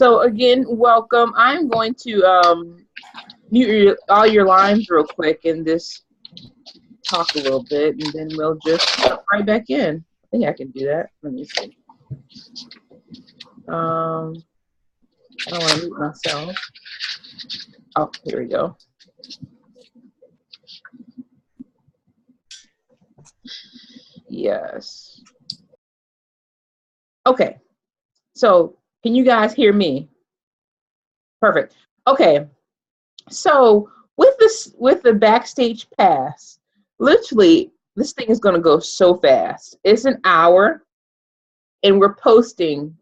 So again, welcome. I'm going to mute all your lines real quick and just talk a little bit, and then we'll just jump right back in. I think I can do that. Let me see. I don't want to mute myself. Oh, here we go. Yes. Okay. So can you guys hear me? Perfect. Okay. So with the Backstage Pass, literally this thing is going to go so fast. It's an hour, and we're posting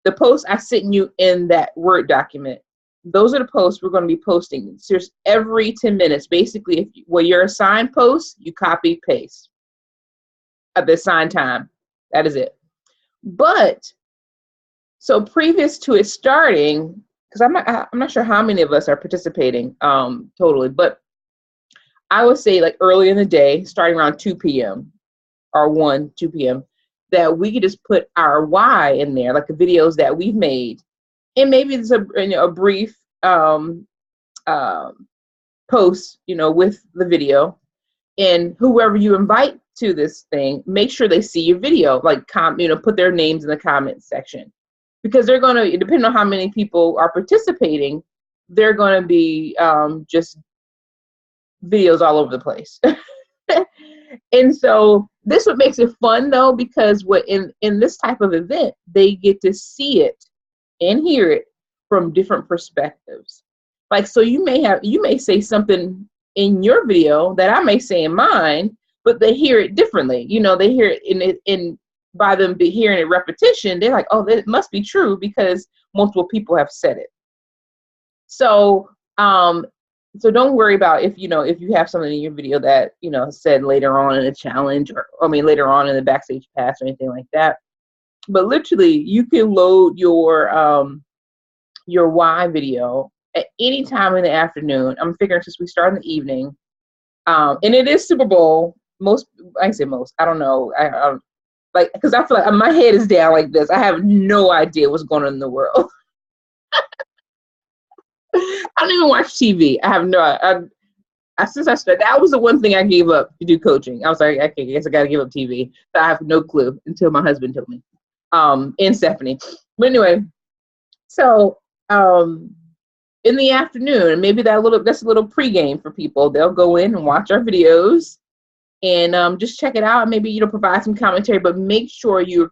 the posts I sent you in that Word document. Those are the posts we're going to be posting. So there's every 10 minutes. Basically, if your assigned post, you copy paste at the assigned time. That is it. But so previous to it starting, because I'm not sure how many of us are participating totally, but I would say like early in the day, starting around 2 p.m. or 2 p.m., that we could just put our why in there, like the videos that we've made, and maybe it's a brief post, with the video, and whoever you invite to this thing, make sure they see your video, like put their names in the comment section, because they're going to, depending on how many people are participating, they're going to be just videos all over the place. And so this what makes it fun though, because in this type of event, they get to see it and hear it from different perspectives. Like, so you may say something in your video that I may say in mine, but they hear it differently. They hear it in by them hearing it repetition, they're like, oh, that must be true because multiple people have said it. So so don't worry about if you have something in your video that said later on in a challenge, or later on in the Backstage Pass or anything like that. But literally, you can load your why video at any time in the afternoon. I'm figuring since we start in the evening, and it is Super Bowl. I don't know. Because I feel like my head is down like this. I have no idea what's going on in the world. I don't even watch TV. I have no. Since I started, that was the one thing I gave up to do coaching. I was like, okay, I guess I got to give up TV. So I have no clue until my husband told me, and Stephanie. But anyway, so in the afternoon, maybe that's a little pregame for people. They'll go in and watch our videos and just check it out. Maybe provide some commentary, but make sure you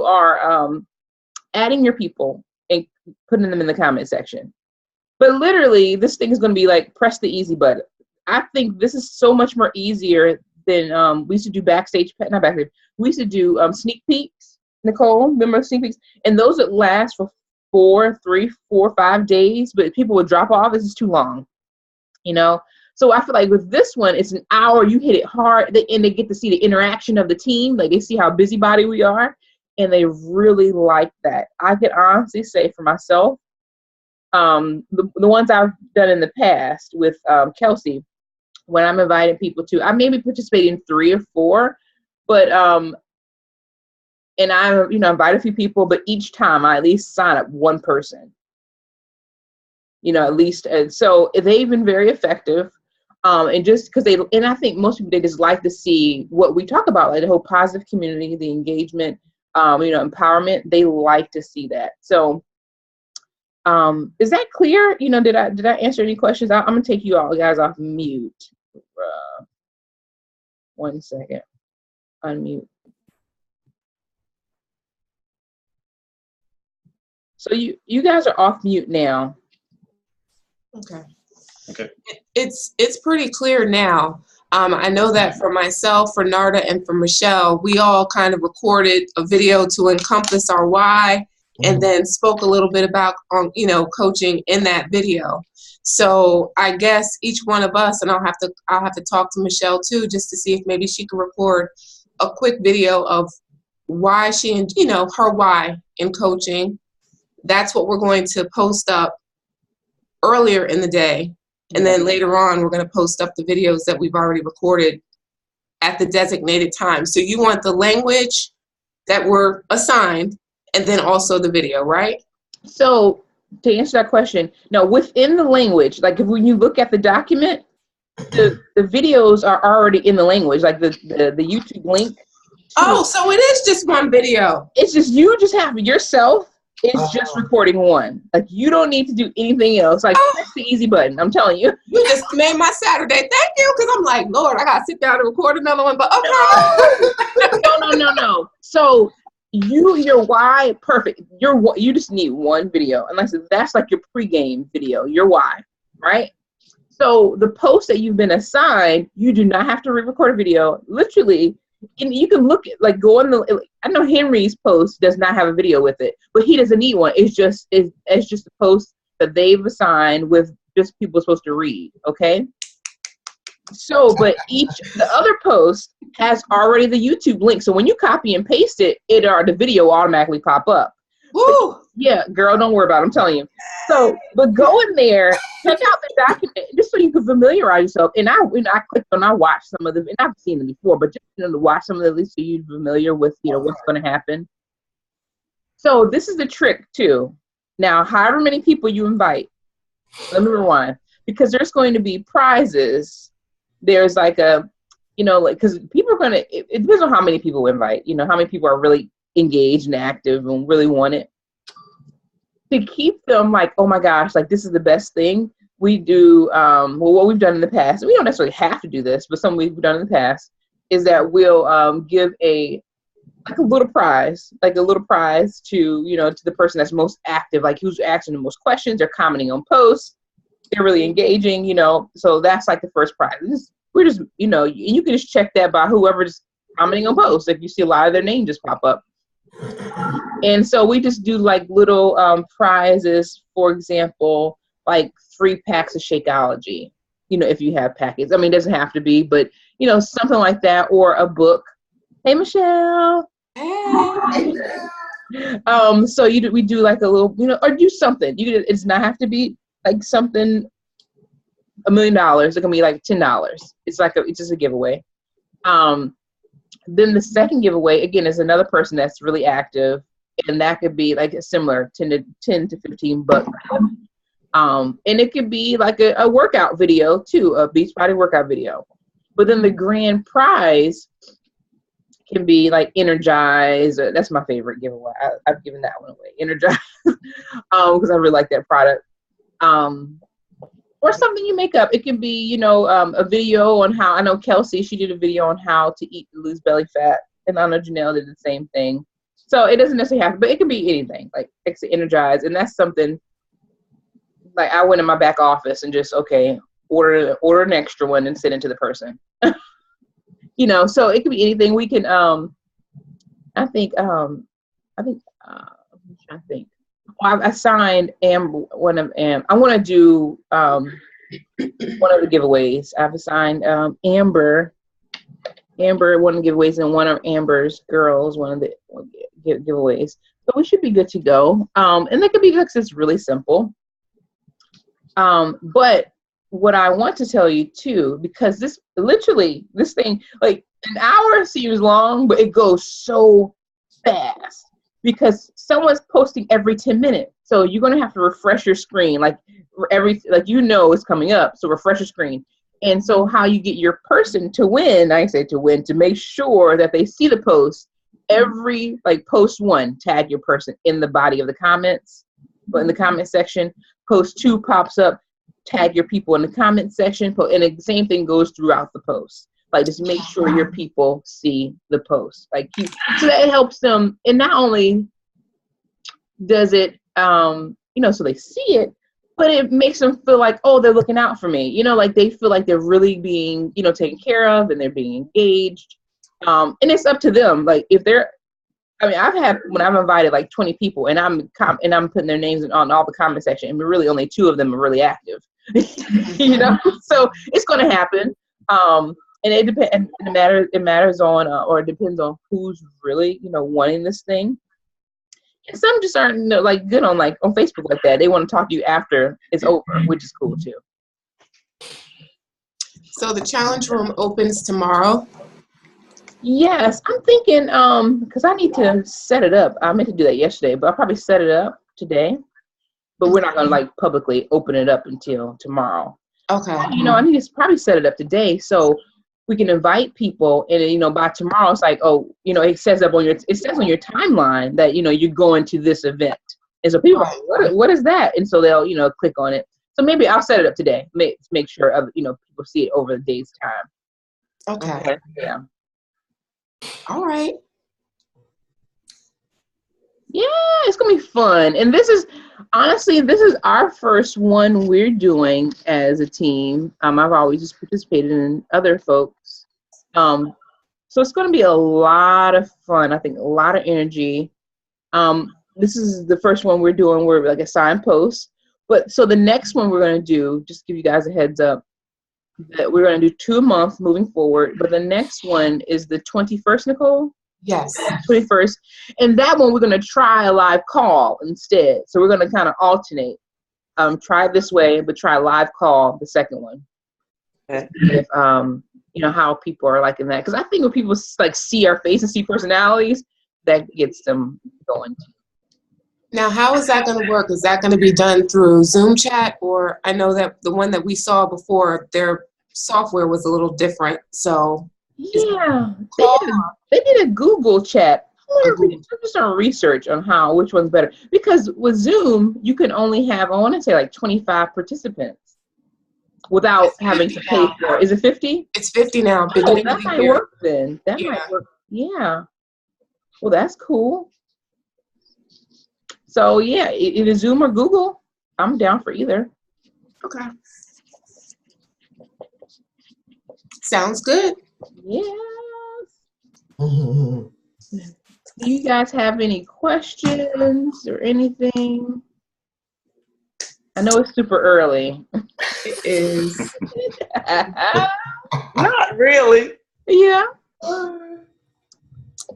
are adding your people and putting them in the comment section. But literally, this thing is going to be like, press the easy button. I think this is so much more easier than we used to do not Backstage. We used to do sneak peeks. Nicole, remember sneak peeks? And those would last for 4, 5 days, but people would drop off. This is too long, So I feel like with this one, it's an hour. You hit it hard, and they get to see the interaction of the team. Like, they see how busybody we are, and they really like that. I could honestly say for myself, the ones I've done in the past with Kelsey, when I'm inviting people to, I maybe participate in 3 or 4, but and I invite a few people, but each time I at least sign up one person, at least. And so they've been very effective. And just because I think most people, they just like to see what we talk about, like the whole positive community, the engagement, empowerment. They like to see that. So, is that clear? Did I answer any questions? I'm gonna take you all guys off mute. 1 second. Unmute. So you guys are off mute now. Okay. It's pretty clear now. I know that for myself, for Narda, and for Michelle, we all kind of recorded a video to encompass our why, and then spoke a little bit about coaching in that video. So I guess each one of us, and I'll have to talk to Michelle too, just to see if maybe she can record a quick video of why she her why in coaching. That's what we're going to post up earlier in the day. And then later on, we're going to post up the videos that we've already recorded at the designated time. So you want the language that we're assigned, and then also the video, right? So to answer that question, no, within the language, like when you look at the document, the videos are already in the language, like the YouTube link. Oh, so it is just one video. It's just you just have yourself is just recording one. Like you don't need to do anything else. Like press the easy button. I'm telling you. You just made my Saturday. Thank you, because I'm like, Lord, I gotta sit down and record another one. But okay. No. So your why perfect. You just need one video, unless that's like your pregame video. Your why, right? So the post that you've been assigned, you do not have to re-record a video. Literally, and you can look at like go on the. I know Henry's post does not have a video with it, but he doesn't need one. It's just a post that they've assigned with just people supposed to read. Okay. So, but the other post has already the YouTube link. So when you copy and paste it, the video automatically pop up. Woo! Yeah, girl, don't worry about it. I'm telling you. So, but go in there, check out the document, just so you can familiarize yourself. And I clicked on, I watched some of them, and I've seen them before, but just to watch some of them, at least so you're familiar with, what's going to happen. So this is the trick too. Now, however many people you invite, let me rewind, because there's going to be prizes. There's like because people are going to, it depends on how many people invite, how many people are really engaged and active and really want it. To keep them like, oh my gosh, like this is the best thing, we do, what we've done in the past, we don't necessarily have to do this, but something we've done in the past is that we'll give a little prize to, to the person that's most active, like who's asking the most questions, they're commenting on posts, they're really engaging, so that's like the first prize. We're just, you can just check that by whoever just commenting on posts. If you see a lot of their name just pop up. And so we just do like little prizes, for example, like 3 packs of Shakeology, if you have packets. I mean, it doesn't have to be, but, something like that, or a book. Hey, Michelle. Hey. So we do like a little, or do something. It does not have to be like something $1 million. It can be like $10. It's just a giveaway. Then the second giveaway, again, is another person that's really active, and that could be like a similar $10 to $15. And it could be like a workout video too, a Beachbody workout video. But then the grand prize can be like Energize. That's my favorite giveaway. I've given that one away, Energize, because I really like that product. Or something you make up. It can be, a video on how, I know Kelsey, she did a video on how to eat to lose belly fat. And I know Janelle did the same thing. So it doesn't necessarily have to, but it can be anything, like Energize. And that's something, like I went in my back office and just, order an extra one and send it to the person. So it can be anything. We can, I'm trying to think. I've assigned Amber one of I want to do one of the giveaways. I've assigned Amber one of the giveaways, and one of Amber's girls one of the giveaways. So we should be good to go. And that could be because it's really simple. But what I want to tell you too, because this thing, like an hour seems long, but it goes so fast. Because someone's posting every 10 minutes. So you're going to have to refresh your screen, it's coming up. So refresh your screen. And so how you get your person to win, to make sure that they see the post, every post 1, tag your person in the body of the comments, but in the comment section. Post 2 pops up, tag your people in the comment section. And the same thing goes throughout the post. Just make sure your people see the post. So that helps them. And not only does it, so they see it, but it makes them feel like, oh, they're looking out for me. They feel like they're really being, taken care of, and they're being engaged. And it's up to them. I've had, when I've invited 20 people, and I'm putting their names on all the comment section, and really only 2 of them are really active. So it's going to happen. And it depends. It matters on, or it depends on who's really, wanting this thing. And some just aren't good on on Facebook like that. They want to talk to you after it's over, which is cool too. So the challenge room opens tomorrow. Yes, I'm thinking because I need to set it up. I meant to do that yesterday, but I'll probably set it up. today, but we're not going to like publicly open it up until tomorrow. Okay. You know, I need to probably set it up today so we can invite people, and you know, by tomorrow it's like, oh, you know, it says on your timeline that, you know, you're going to this event, and so people are like, what is that? And so they'll, you know, click on it. So maybe I'll set it up today, make sure you know, people see it over the day's time. Okay. Yeah. All right. Yeah, it's gonna be fun. And this is our first one we're doing as a team. I've always just participated in other folks. So it's gonna be a lot of fun. I think a lot of energy. This is the first one we're doing. We're like a signpost. But so the next one we're gonna do, just to give you guys a heads up, that we're gonna do 2 a month moving forward. But the next one is the 21st, Nicole. Yes. 21st. And that one we're going to try a live call instead. So we're going to kind of alternate. Try this way, but try live call the second one. Okay. If you know how people are liking that. Because I think when people like see our face and see personalities, that gets them going. Now, how is that going to work? Is that going to be done through Zoom chat? Or I know that the one that we saw before, their software was a little different. So yeah, they did a Google chat. I'm just doing research on which one's better, because with Zoom you can only have, I want to say, like 25 participants without having to pay for it. Is it 50? It's 50 now. Oh, that might work then. That might work. Yeah. Well, that's cool. So yeah, either Zoom or Google. I'm down for either. Okay. Sounds good. Yes. Do you guys have any questions or anything? I know it's super early. It is. Not really. Yeah.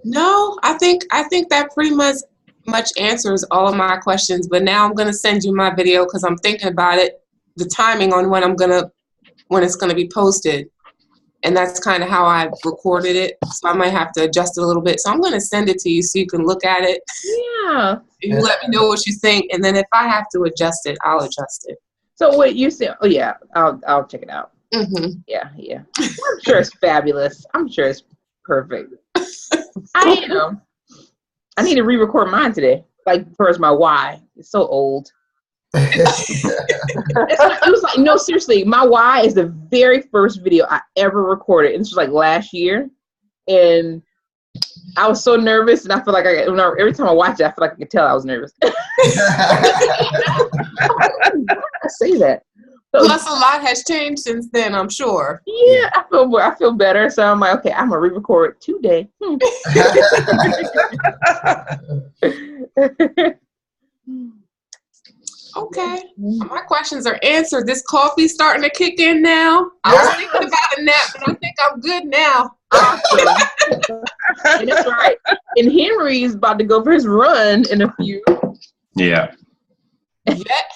No, I think that pretty much answers all of my questions. But now I'm gonna send you my video because I'm thinking about it, the timing on when it's gonna be posted. And that's kind of how I recorded it. So I might have to adjust it a little bit. So I'm going to send it to you so you can look at it. Yeah. You let me know what you think. And then if I have to adjust it, I'll adjust it. So what you said, oh yeah, I'll check it out. Mm-hmm. Yeah. I'm sure it's fabulous. I'm sure it's perfect. I need to re-record mine today. Like, first, my why. It's so old. It was like, no, seriously, my why is the very first video I ever recorded, and this was like last year, and I was so nervous, and I feel like every time I watch it, I feel like I can tell I was nervous. I say that. So, plus, a lot has changed since then, I'm sure. Yeah, I feel better, so I'm like, okay, I'm gonna re-record today. Okay, my questions are answered. This coffee's starting to kick in now. I was thinking about a nap, but I think I'm good now. Awesome. And that's right. And Henry's about to go for his run in a few. Yeah.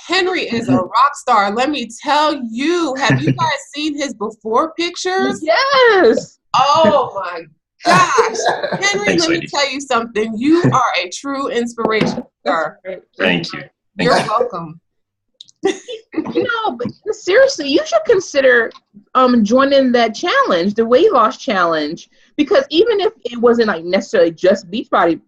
Henry is a rock star. Let me tell you. Have you guys seen his before pictures? Yes. Oh my gosh, Henry. Thanks, let me lady. tell you something. You are a true inspiration, sir. Thank you. You're welcome. No, but seriously, you should consider joining that challenge, the weight loss challenge, because even if it wasn't like necessarily just Beachbody,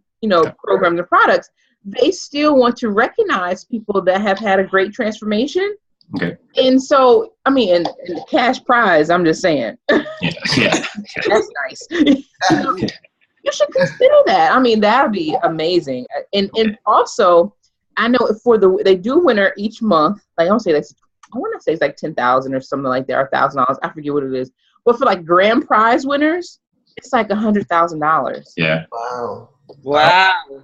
programs and products, they still want to recognize people that have had a great transformation. Okay. And so, I mean, and the cash prize, I'm just saying. Yeah. That's nice. You should consider that. I mean, that would be amazing. And also, I know they do winner each month. Like, I want to say it's like 10,000 or something like that, or $1,000. I forget what it is. But for like grand prize winners, it's like $100,000. Yeah. Wow.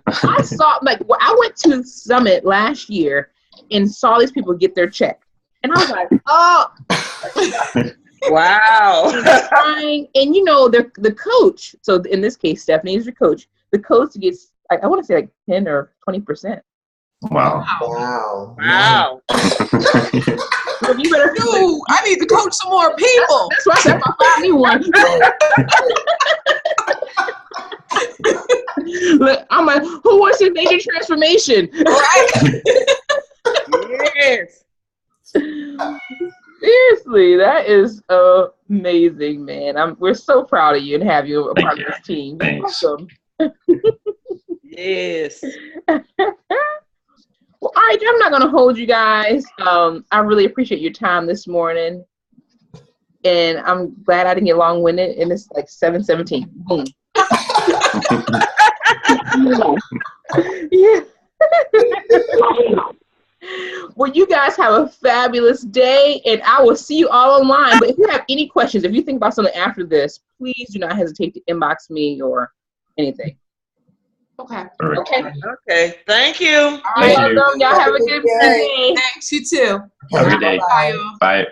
I saw, I went to Summit last year and saw these people get their check. And I was like, oh. Wow. And the coach, so in this case, Stephanie is your coach. The coach gets, I want to say like 10 or 20%. Wow. You better Dude, I need to coach some more people. That's why I said I find me one. Look, I'm like, who wants a major transformation? Right? Yes. Seriously, that is amazing, man. We're so proud of you and have you a part of this team. You're Thanks. welcome. Yes. Well, all right, I'm not going to hold you guys. I really appreciate your time this morning. And I'm glad I didn't get long-winded, and it's like 7:17. Boom. Yeah. Well, you guys have a fabulous day, and I will see you all online. But if you have any questions, if you think about something after this, please do not hesitate to inbox me or anything. Okay. Okay. Okay. Thank you. All You're right. welcome. Y'all have a good day. Thanks, you too. Have a good day. Bye, y'all. Bye.